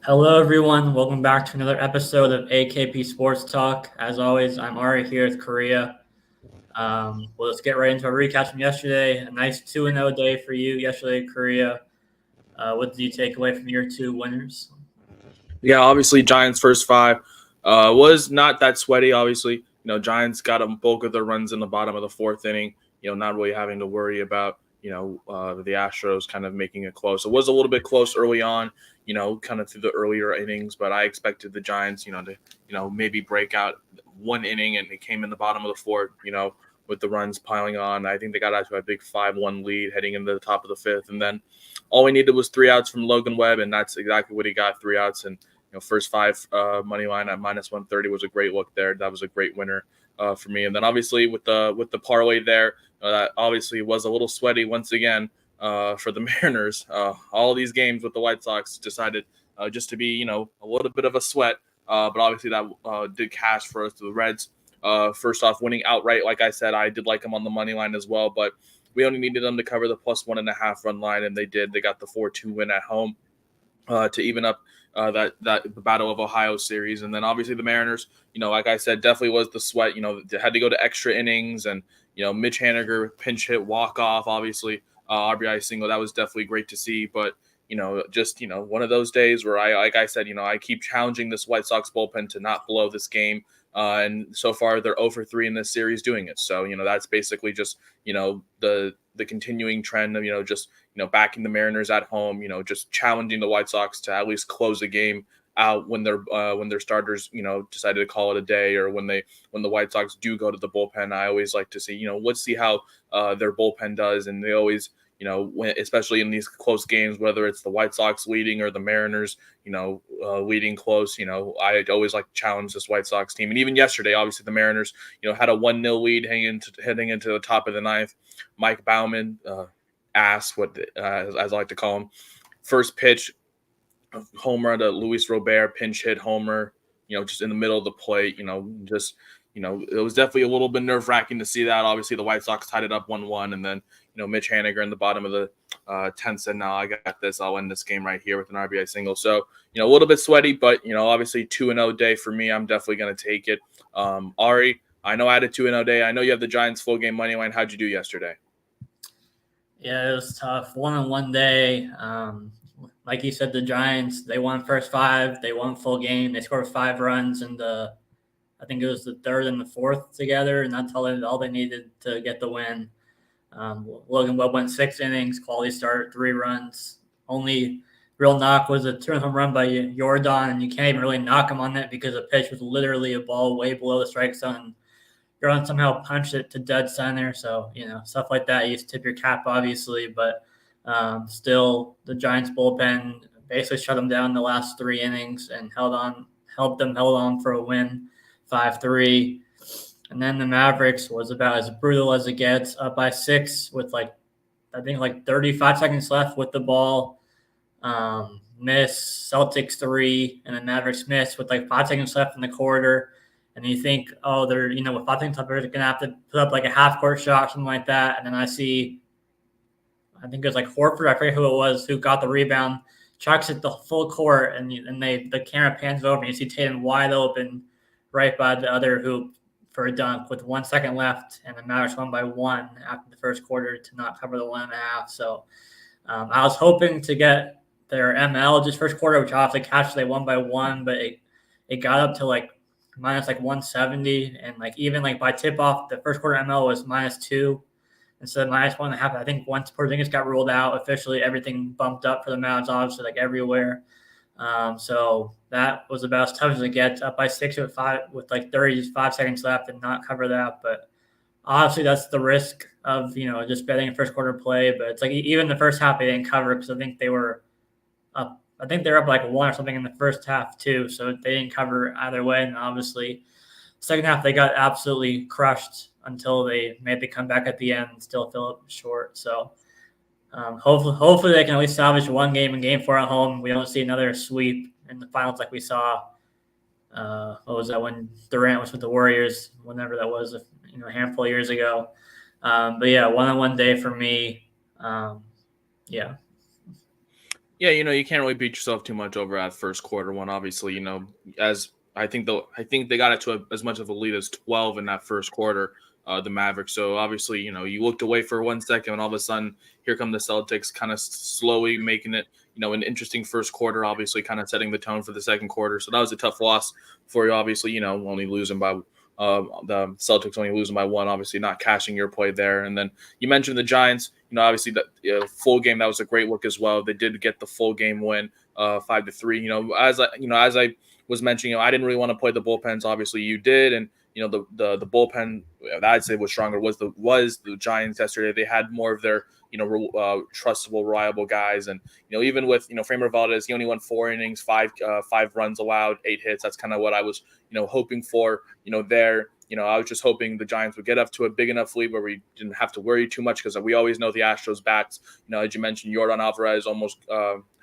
Hello, everyone. Welcome back to another episode of AKP Sports Talk. As always, I'm Ari here with Korea. Well, let's get right into our recap from yesterday. A nice 2-0 day for you yesterday, Korea. What did you take away from your two winners? Yeah, obviously Giants first five was not that sweaty. Obviously, Giants got a bulk of their runs in the bottom of the fourth inning. Not really having to worry about the Astros kind of making it close. It was a little bit close early on, kind of through the earlier innings, but I expected the Giants, to maybe break out one inning, and it came in the bottom of the fourth. With the runs piling on, I think they got out to a big 5-1 lead heading into the top of the fifth, and then all we needed was 3 outs from Logan Webb, and that's exactly what he got, 3 outs. And first five money line at -130 was a great look there. That was a great winner for me. And then obviously with the parlay there, that obviously was a little sweaty once again for the Mariners. All these games with the White Sox decided just to be a little bit of a sweat, but obviously that did cash for us to the Reds. First off, winning outright, like I said, I did like them on the money line as well, but we only needed them to cover the +1.5 run line, and they did. They got the 4-2 win at home to even up that Battle of Ohio series. And then obviously the Mariners, like I said, definitely was the sweat. They had to go to extra innings, and Mitch Haniger pinch hit, walk off, obviously RBI single. That was definitely great to see. But just one of those days where like I said, I keep challenging this White Sox bullpen to not blow this game. And so far they're 0-3 in this series doing it. So that's basically just the continuing trend of just backing the Mariners at home, just challenging the White Sox to at least close a game out when their starters decided to call it a day, or when the White Sox do go to the bullpen. I always like to see let's see how their bullpen does, and they always especially in these close games, whether it's the White Sox leading or the Mariners, leading close, I always like to challenge this White Sox team. And even yesterday, obviously the Mariners, had a 1-0 lead heading into the top of the ninth. Mike Baumann, as I like to call him, first pitch, homer to Luis Robert, pinch hit homer, just in the middle of the plate, it was definitely a little bit nerve-wracking to see that. Obviously, the White Sox tied it up 1-1, and then, Mitch Haniger in the bottom of the 10th said, no, I got this. I'll win this game right here with an RBI single. So, a little bit sweaty, but, obviously 2-0 day for me. I'm definitely going to take it. Ari, I know I had a 2-0 day. I know you have the Giants full game money line. How'd you do yesterday? Yeah, it was tough. 1-on-1 day. Like you said, the Giants, they won first five. They won full game. They scored 5 runs in I think it was the third and the fourth together, and that's all they needed to get the win. Logan Webb went 6 innings, quality start, 3 runs. Only real knock was a 2-run home run by Jordan, and you can't even really knock him on that because the pitch was literally a ball way below the strike zone. Jordan somehow punched it to dead center, so stuff like that. You tip your cap, obviously, but still, the Giants bullpen basically shut them down the last 3 innings and held on for a win, 5-3. And then the Mavericks was about as brutal as it gets, up by 6 with I think 35 seconds left with the ball. Miss, Celtics 3, and then Mavericks miss with 5 seconds left in the quarter. And you think, they're, with 5 seconds left, they're going to have to put up a half-court shot, something like that. And then I think it was Horford, I forget who it was, who got the rebound, chucks it the full court, and the camera pans over, and you see Tatum wide open right by the other hoop for a dunk with 1 second left, and the Mavericks won by 1 after the first quarter to not cover the 1.5. So I was hoping to get their ML just first quarter, which obviously catch they won by 1, but it got up to minus 170, and even by tip off, the first quarter ML was -2 instead of -1.5. I think once Porzingis got ruled out officially, everything bumped up for the Mavs, obviously everywhere. So that was about as tough as it gets, up by 6 with 35 seconds left and not cover that. But obviously that's the risk of, just betting a first quarter play. But it's even the first half they didn't cover because I think they were up. I think they're up 1 or something in the first half too. So they didn't cover either way. And obviously second half they got absolutely crushed until they made the comeback at the end and still fell up short. So hopefully they can at least salvage one game in Game 4 at home. We don't see another sweep in the finals like we saw. What was that when Durant was with the Warriors? Whenever that was, a handful of years ago. But yeah, 1-on-1 day for me. Yeah. Yeah, you can't really beat yourself too much over that first quarter one. Obviously, as I think they got it to as much of a lead as 12 in that first quarter, the Mavericks. So obviously, you looked away for 1 second, and all of a sudden, here come the Celtics, kind of slowly making it, an interesting first quarter. Obviously, kind of setting the tone for the second quarter. So that was a tough loss for you. Obviously, only losing by. The Celtics only losing by one, obviously not cashing your play there. And then you mentioned the Giants. Obviously the full game, that was a great look as well. They did get the full game win, 5-3. As I was mentioning, I didn't really want to play the bullpens. Obviously, you did, and the bullpen that I'd say was stronger was the Giants yesterday. They had more of their trustable, reliable guys, and even with Framer Valdez, he only won 4 innings, five runs allowed, 8 hits. That's kind of what I was hoping for. There. I was just hoping the Giants would get up to a big enough lead where we didn't have to worry too much, because we always know the Astros bats. As you mentioned, Yordan Alvarez almost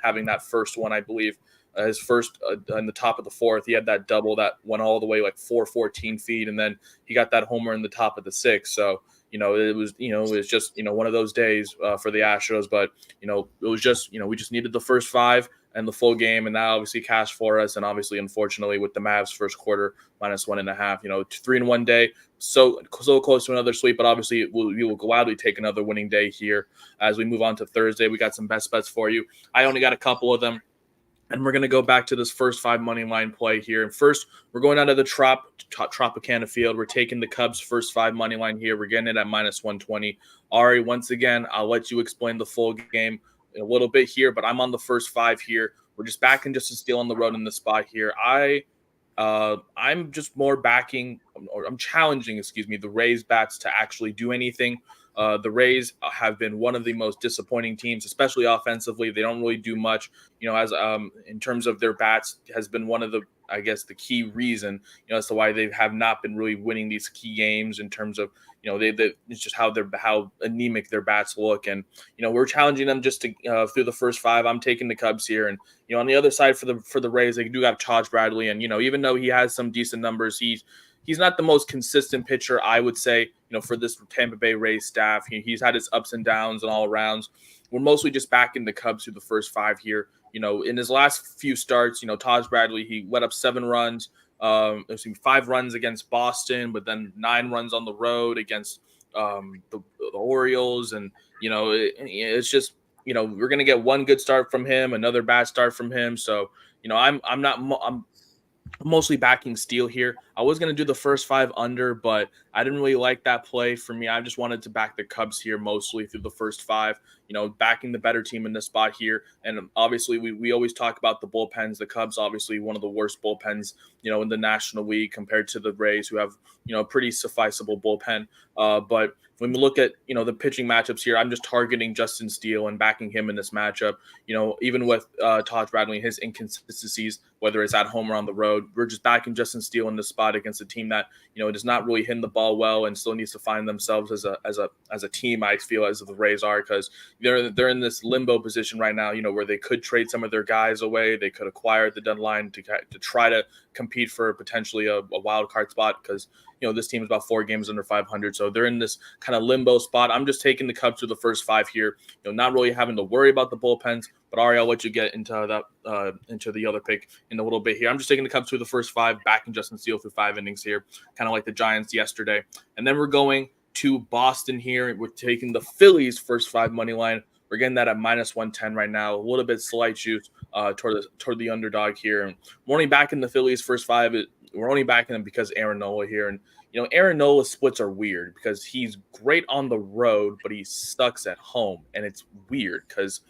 having that first one, I believe, his first in the top of the fourth. He had that double that went all the way like 414 feet, and then he got that homer in the top of the sixth. So it was just one of those days for the Astros, but it was just we just needed the first five and the full game, and that obviously cashed for us. And obviously, unfortunately, with the Mavs first quarter -1.5, 3-1 day, so close to another sweep. But obviously, we will gladly take another winning day here as we move on to Thursday. We got some best bets for you. I only got a couple of them. And we're going to go back to this first 5 money line play here. And first, we're going out of the Tropicana field. We're taking the Cubs first 5 money line here. We're getting it at -120. Ari, once again, I'll let you explain the full game in a little bit here, but I'm on the first 5 here. We're just backing Justin Steele on the road in the spot here. I'm just more backing, or I'm challenging, the Rays bats to actually do anything. The Rays have been one of the most disappointing teams, especially offensively. They don't really do much, as in terms of their bats has been one of the, I guess, the key reason, as to why they have not been really winning these key games in terms of, it's just how anemic their bats look. And, we're challenging them just to through the first 5. I'm taking the Cubs here. And, on the other side for the Rays, they do have Taj Bradley. And, even though he has some decent numbers, he's not the most consistent pitcher, I would say, for this Tampa Bay Rays staff. He's had his ups and downs and all arounds. We're mostly just backing the Cubs through the first 5 here. In his last few starts, Taj Bradley, he let up 7 runs, 5 runs against Boston, but then 9 runs on the road against the Orioles. And, it's just, we're going to get one good start from him, another bad start from him. So, I'm mostly backing Steele here. I was going to do the first 5 under, but I didn't really like that play. For me, I just wanted to back the Cubs here mostly through the first 5, backing the better team in this spot here. And obviously, we always talk about the bullpens. The Cubs, obviously, one of the worst bullpens, in the National League compared to the Rays, who have, a pretty sufficeable bullpen. But when we look at, the pitching matchups here, I'm just targeting Justin Steele and backing him in this matchup. Even with Taj Bradley and his inconsistencies, whether it's at home or on the road, we're just backing Justin Steele in this spot against a team that, does not really hit the ball well and still needs to find themselves as a team, I feel, as the Rays are, because they're in this limbo position right now, where they could trade some of their guys away. They could acquire at the deadline to try to compete for potentially a wild card spot, because this team is about 4 games under 500, so they're in this kind of limbo spot. I'm just taking the Cubs to the first 5 here, not really having to worry about the bullpens. But Ari, I'll let you get into that into the other pick in a little bit here. I'm just taking the Cubs to the first 5, backing Justin Steele through 5 innings here, kind of like the Giants yesterday. And then we're going to Boston here. We're taking the Phillies first 5 money line. We're getting that at -110 right now. A little bit slight juice toward the underdog here. And we're only backing the Phillies first 5. We're only backing them because Aaron Nola here. And, Aaron Nola splits are weird because he's great on the road, but he sucks at home. And it's weird because,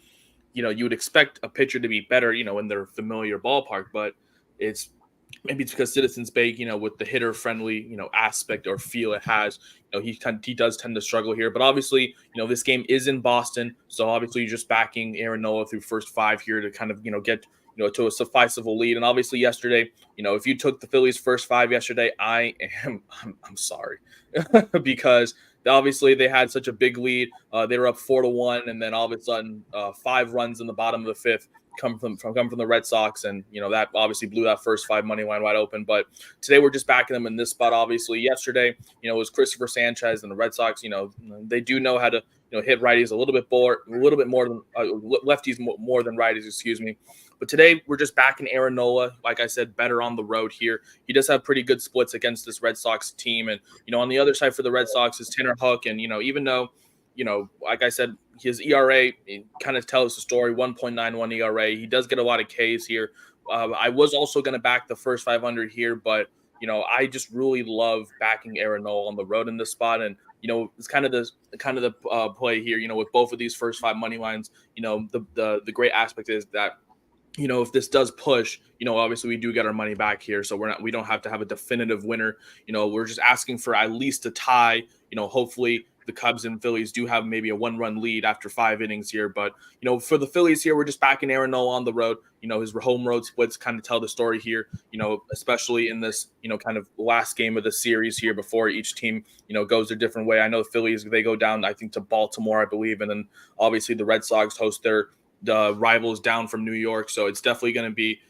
you would expect a pitcher to be better, in their familiar ballpark, but maybe it's because Citizens Bank, with the hitter friendly, aspect or feel it has, he does tend to struggle here. But obviously, this game is in Boston, so obviously you're just backing Aaron Nola through first 5 here to kind of, get to a sufficeable lead. And obviously yesterday, if you took the Phillies first 5 yesterday, I'm sorry because obviously they had such a big lead. They were up 4-1, and then all of a sudden 5 runs in the bottom of the 5th. come from the Red Sox, and that obviously blew that first 5 money line wide open. But today we're just backing them in this spot. Obviously, yesterday it was Christopher Sanchez, and the Red Sox. They do know how to hit righties a little bit more than lefties more than righties. Excuse me. But today we're just backing Aaron Nola. Like I said, better on the road here. He does have pretty good splits against this Red Sox team, and on the other side for the Red Sox is Tanner Hook, and even though like I said, his ERA kind of tells the story. 1.91 ERA. He does get a lot of Ks here. I was also going to back the first 500 here, but I just really love backing Aaron Nola on the road in this spot, and it's kind of the play here. With both of these first 5 money lines, the great aspect is that if this does push, obviously we do get our money back here. So we don't have to have a definitive winner. We're just asking for at least a tie. Hopefully the Cubs and Phillies do have maybe a 1-run lead after 5 innings here. But, for the Phillies here, we're just backing Aaron Nola on the road. His home road splits kind of tell the story here, especially in this, kind of last game of the series here before each team, goes a different way. I know the Phillies, they go down, I think, to Baltimore, I believe. And then obviously the Red Sox host the rivals down from New York. So it's definitely going to be,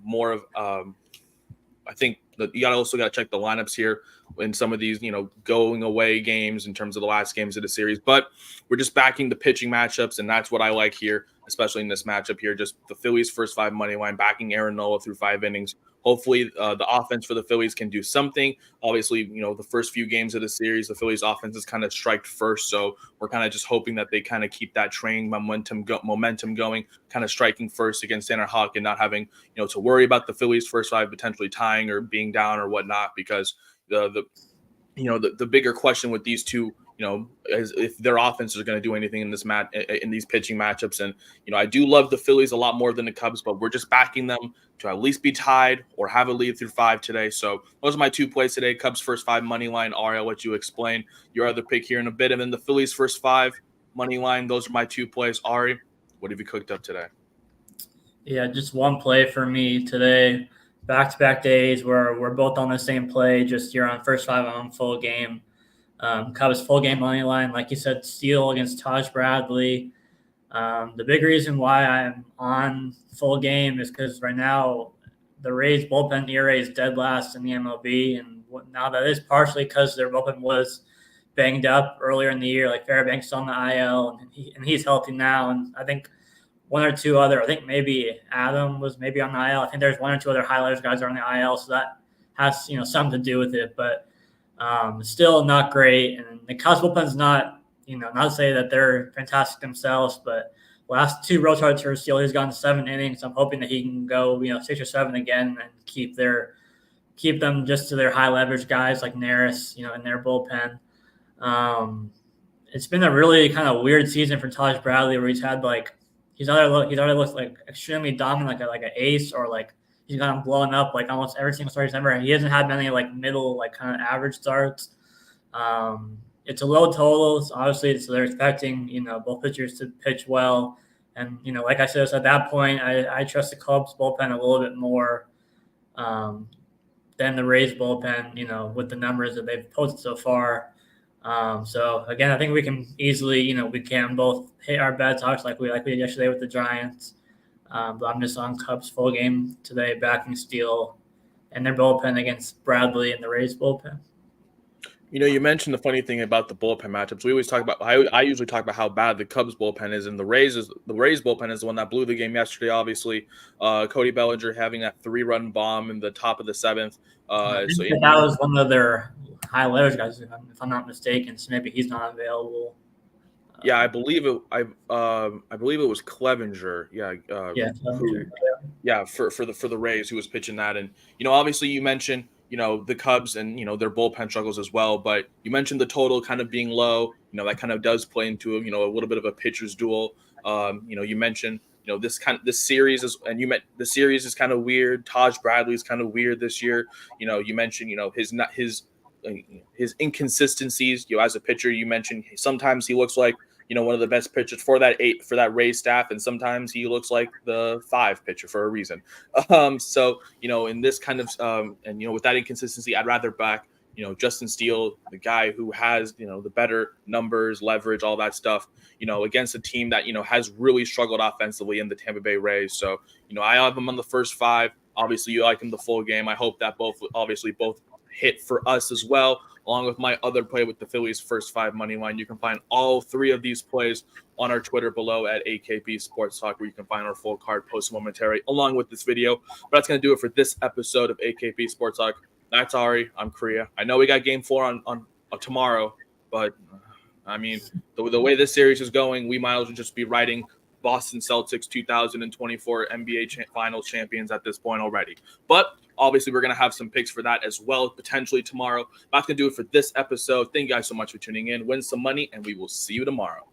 more of, I think you also got to check the lineups here in some of these, going away games in terms of the last games of the series. But we're just backing the pitching matchups, and that's what I like here, especially in this matchup here. Just the Phillies' first 5 money line, backing Aaron Nola through 5 innings. Hopefully, the offense for the Phillies can do something. Obviously, the first few games of the series, the Phillies' offense is kind of striked first, so we're kind of just hoping that they kind of keep that train momentum going, kind of striking first against Tanner Hook and not having to worry about the Phillies' first 5 potentially tying or being down or whatnot, because the bigger question with these two, is if their offense is going to do anything in these pitching matchups. And I do love the Phillies a lot more than the Cubs, but we're just backing them to at least be tied or have a lead through 5 today. So those are my 2 plays today. Cubs first 5 money line. Ari, I'll let you explain your other pick here in a bit, and then the Phillies first 5 money line. Those are my 2 plays. Ari, what have you cooked up today? Yeah, just one play for me today. Back-to-back days where we're both on the same play. Just you're on first 5 on full game. Cubs full game money line, like you said, steal against Taj Bradley. The big reason why I'm on full game is because right now the Rays bullpen ERA is dead last in the MLB, and now that is partially because their bullpen was banged up earlier in the year. Like Fairbanks on the IL, and he's healthy now, and I think one or two other. I think maybe Adam was maybe on the IL. I think there's 1 or 2 other highlighters guys are on the IL, so that has something to do with it, but. Still not great, and the Cubs bullpen's not to say that they're fantastic themselves, but last 2 road starters, he's gone 7 innings. I'm hoping that he can go 6 or 7 again and keep them just to their high leverage guys like Neris, in their bullpen. It's been a really kind of weird season for Taj Bradley, where he's either looked like extremely dominant, like an ace, or like he's gotten blown up like almost every single start he's ever. He hasn't had many like middle, like kind of average starts. It's a low total, so obviously, so they're expecting both pitchers to pitch well. And like I said, so at that point, I trust the Cubs bullpen a little bit more than the Rays bullpen. With the numbers that they've posted so far. So again, I think we can easily, we can both hit our bets, obviously, like we did yesterday with the Giants. But I'm just on Cubs full game today, backing Steele and their bullpen against Bradley and the Rays bullpen. You mentioned the funny thing about the bullpen matchups. We always talk about. I usually talk about how bad the Cubs bullpen is, and the Rays bullpen is the one that blew the game yesterday. Obviously, Cody Bellinger having that 3-run bomb in the top of the 7th. That was one of their high leverage guys, if I'm not mistaken. So maybe he's not available. Yeah, I believe it. I believe it was Clevenger. Yeah. Clevenger. For the Rays, who was pitching that, and obviously you mentioned the Cubs and their bullpen struggles as well, but you mentioned the total kind of being low. That kind of does play into a little bit of a pitcher's duel. You mentioned this series is, and the series is kind of weird. Taj Bradley is kind of weird this year. You mentioned his inconsistencies. As a pitcher, you mentioned sometimes he looks like one of the best pitchers for that Rays staff, and sometimes he looks like the 5 pitcher for a reason. So in this kind of and with that inconsistency, I'd rather back Justin Steele, the guy who has, the better numbers, leverage, all that stuff, against a team that, has really struggled offensively in the Tampa Bay Rays. So, I have him on the first 5. Obviously, you like him the full game. I hope that both hit for us as well, along with my other play with the Phillies first 5 money line. You can find all 3 of these plays on our Twitter below at AKP Sports Talk, where you can find our full card post momentarily along with this video. But that's going to do it for this episode of AKP Sports Talk. That's Ari. I'm Korea. I know we got game 4 on tomorrow, but I mean, the way this series is going, we might as well just be writing Boston Celtics 2024 NBA Finals champions at this point already. But obviously, we're going to have some picks for that as well, potentially tomorrow. That's going to do it for this episode. Thank you guys so much for tuning in. Win some money, and we will see you tomorrow.